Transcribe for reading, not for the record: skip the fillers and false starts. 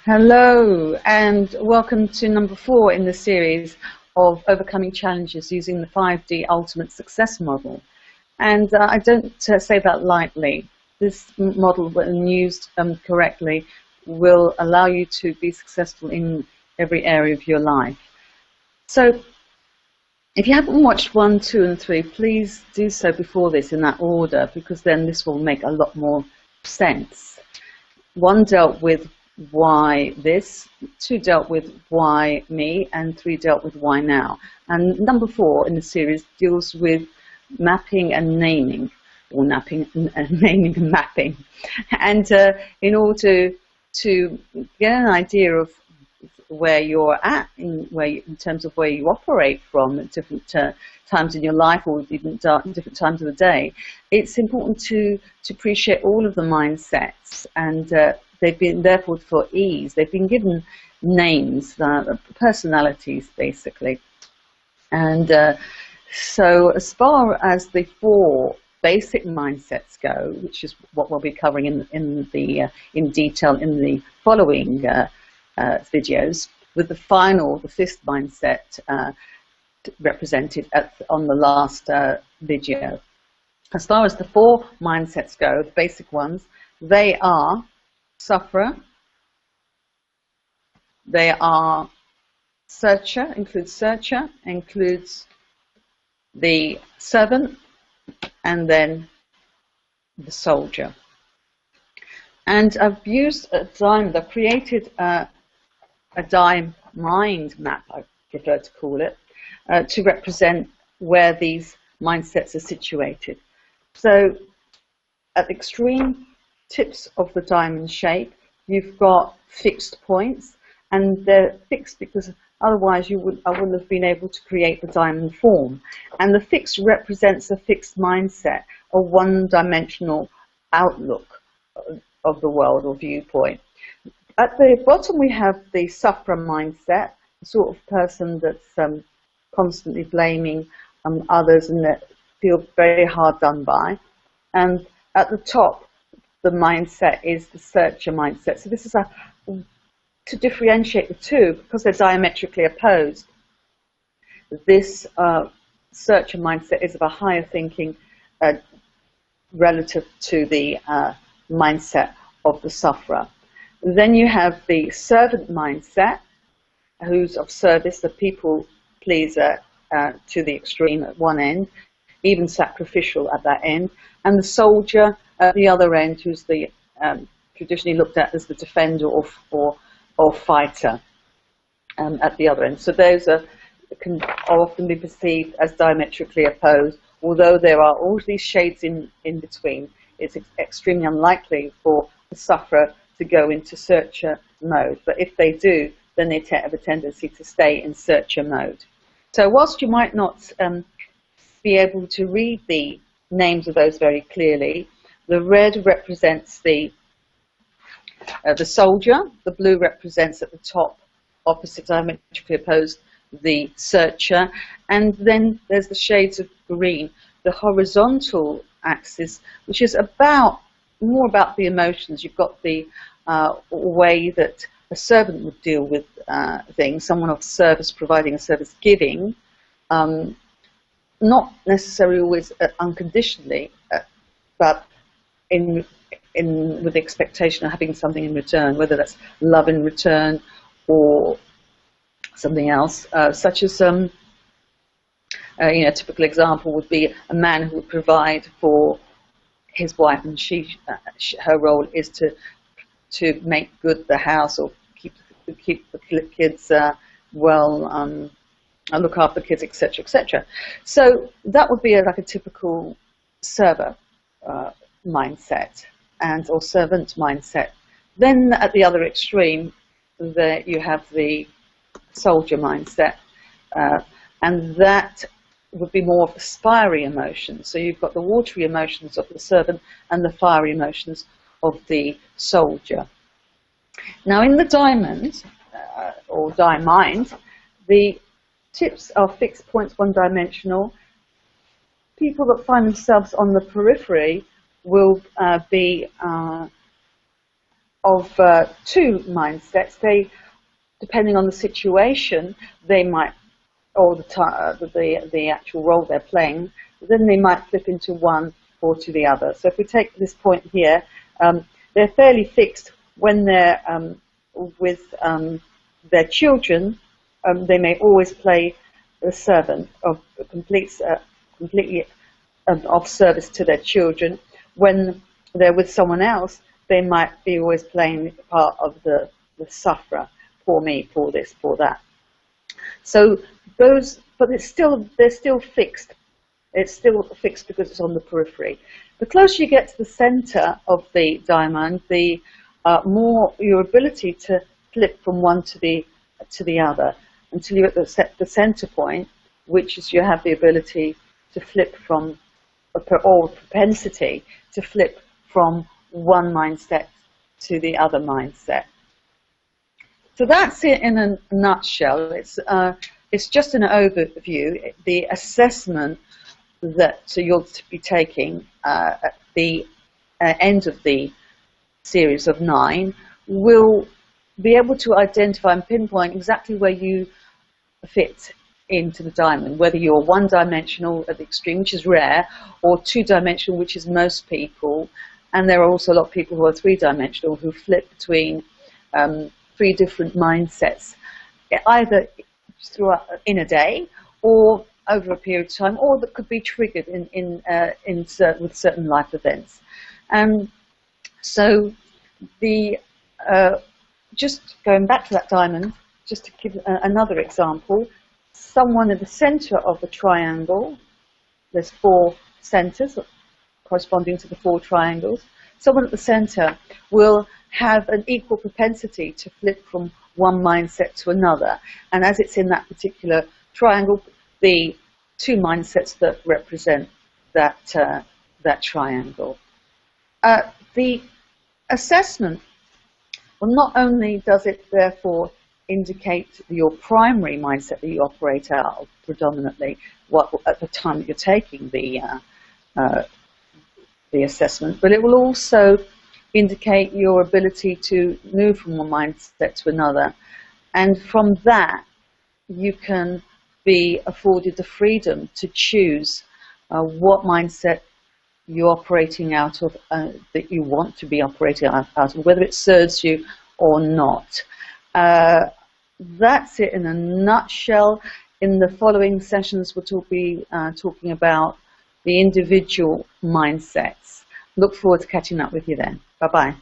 Hello, and welcome to number 4 in the series of overcoming challenges using the 5D Ultimate Success Model. And I don't say that lightly. This model, when used correctly, will allow you to be successful in every area of your life. So, if you haven't watched 1, 2, and 3, please do so before this in that order, because then this will make a lot more sense. 1 dealt with why this, 2 dealt with why me, and 3 dealt with why now. And number 4 in the series deals with mapping and naming, or naming and mapping. And in order to get an idea of where you're at, in terms of where you operate from at different times in your life, or even different times of the day, it's important to appreciate all of the mindsets. And they've been, therefore, for ease, they've been given names, personalities, basically. And so as far as the 4 basic mindsets go, which is what we'll be covering in detail in the following videos, with the 5th mindset represented on the last video. As far as the 4 mindsets go, the basic ones, they are sufferer, they are searcher, includes the servant, and then the soldier. And I've used I've created a mind map, I prefer to call it, to represent where these mindsets are situated. So at the extreme tips of the diamond shape, you've got fixed points, and they're fixed because otherwise I wouldn't have been able to create the diamond form. And the fixed represents a fixed mindset, a one-dimensional outlook of the world or viewpoint. At the bottom we have the sufferer mindset, the sort of person that's constantly blaming others and that feel very hard done by. And at the top, the mindset is the searcher mindset. So this is to differentiate the two, because they're diametrically opposed. This searcher mindset is of a higher thinking relative to the mindset of the sufferer. Then you have the servant mindset, who's of service, the people pleaser to the extreme at one end, even sacrificial at that end, and the soldier at the other end, who's the traditionally looked at as the defender or fighter at the other end. So those can often be perceived as diametrically opposed, although there are all these shades in between. It's extremely unlikely for the sufferer to go into searcher mode, but if they do, then they have a tendency to stay in searcher mode. So whilst you might not be able to read the names of those very clearly, the red represents the soldier, the blue represents at the top, opposite diametrically opposed, the searcher, and then there's the shades of green, the horizontal axis, which is more about the emotions. You've got the way that a servant would deal with things, someone of service providing a service giving, not necessarily always unconditionally, but with the expectation of having something in return, whether that's love in return or something else, such as a typical example would be a man who would provide for his wife, and her role is to make good the house, or keep the kids well, look after the kids, etc., etc. So that would be like a typical server mindset or servant mindset. Then at the other extreme, there you have the soldier mindset, and that would be more of the fiery emotions. So you've got the watery emotions of the servant and the fiery emotions of the soldier. Now in the diamond, or diamond, the tips are fixed points, one-dimensional. People that find themselves on the periphery will be two mindsets. They, depending on the situation, they might, or the actual role they're playing, then they might flip into one or to the other. So if we take this point here, they're fairly fixed when they're with their children. They may always play the servant of completely of service to their children. When they're with someone else, they might be always playing part of the sufferer. Poor me, poor this, poor that. So those, but they're still fixed. It's still fixed because it's on the periphery. The closer you get to the center of the diamond, the more your ability to flip from one to the other, until you're at the center point, which is you have the ability to flip from, or propensity to flip from one mindset to the other mindset. So that's it in a nutshell. It's just an overview. The assessment that you'll be taking at the end of the series of 9 will be able to identify and pinpoint exactly where you fit into the diamond, whether you're one-dimensional at the extreme, which is rare, or two-dimensional, which is most people. And there are also a lot of people who are three-dimensional who flip between 3 different mindsets, either throughout in a day or over a period of time, or that could be triggered with certain life events. So just going back to that diamond, just to give another example, someone at the center of the triangle, there's 4 centers corresponding to the 4 triangles. Someone at the center will have an equal propensity to flip from one mindset to another. And as it's in that particular triangle, the 2 mindsets that represent that, that triangle. The assessment, well, not only does it therefore indicate your primary mindset that you operate out of predominantly at the time that you're taking the assessment, but it will also indicate your ability to move from one mindset to another. And from that, you can be afforded the freedom to choose what mindset you're operating out of, that you want to be operating out of, whether it serves you or not. That's it in a nutshell. In the following sessions, we'll be talking about the individual mindsets. Look forward to catching up with you then. Bye-bye.